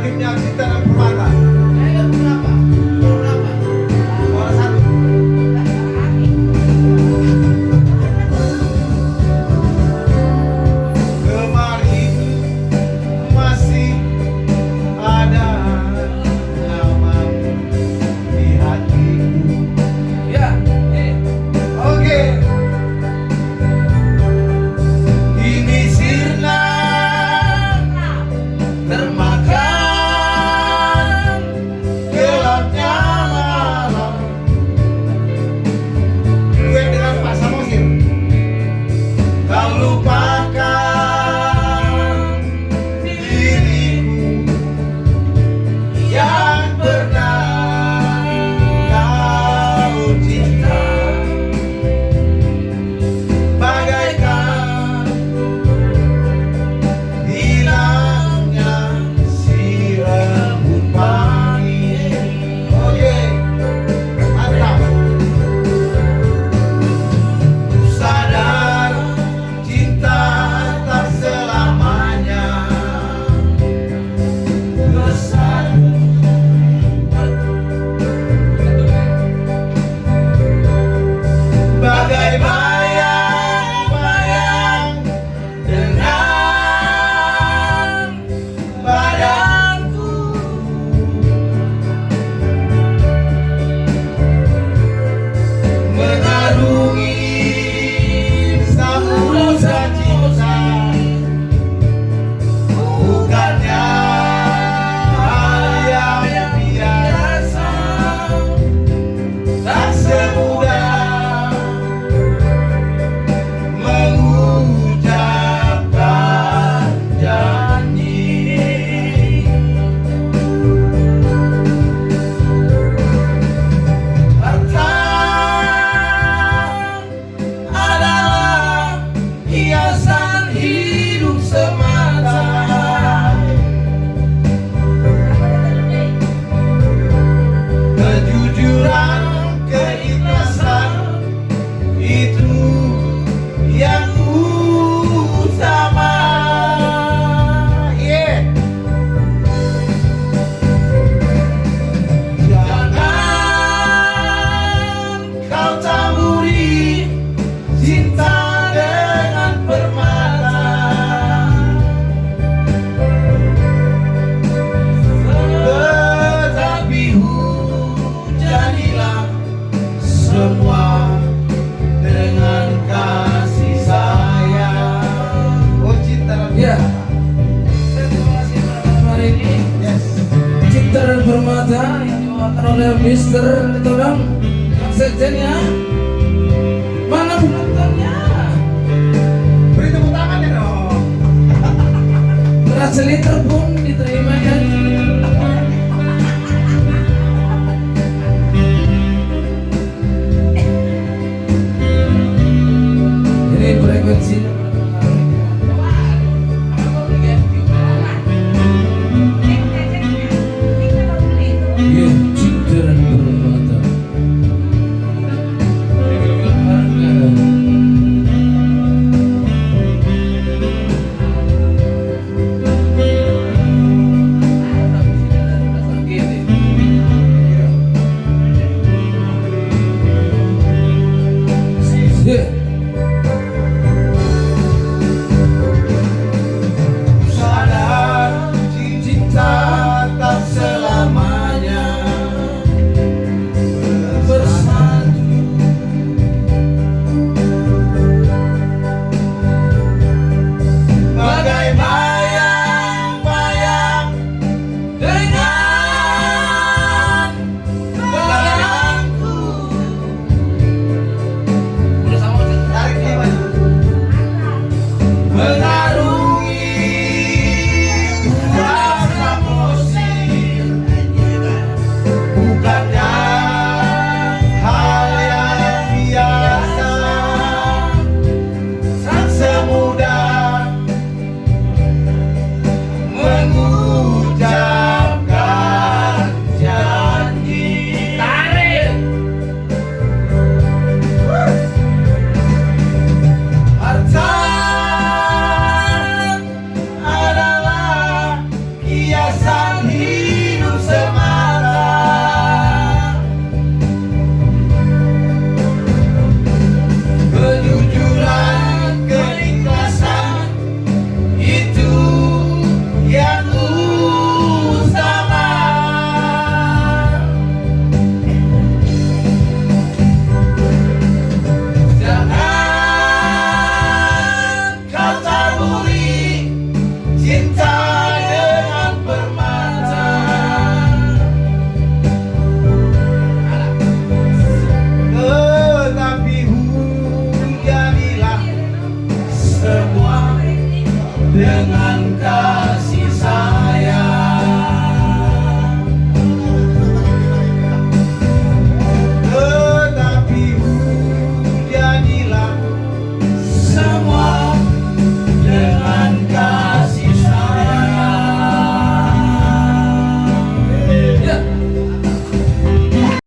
timnya Cinta dan Permata. Berapa? Suara satu. Kemari masih ada namamu di hatiku. Ya. Oke. Ini sirna termakan gelapnya malam. Duet dengan Pak Samosir. Kau lupakan diriku yang pernah kau cinta, bagaikan hilangnya si rebut pagi. Oke, mantap. Sadar cinta tak selamanya bersatu. Bagai bayang-bayang dengan badanku, mengarungi samudra cinta, bukannya hal yang biasa, tak semudah mengucapkan janji. Harta adalah hiasan hidup semata. Kejujuran, keikhlasan itu yang utama. Yeah. Jangan kau taburi cinta dengan permata, tetapi hujanilah semua dengan kasih sayang. Oh, cinta dan Ya. permata. Terima kasih pada hari ini. Yes. Cinta dan Permata yang dibawakan oleh Mister Todong Sekjennya. Mana penontonnya? Beri tepuk tangan ya dong. Beras liter pun diterima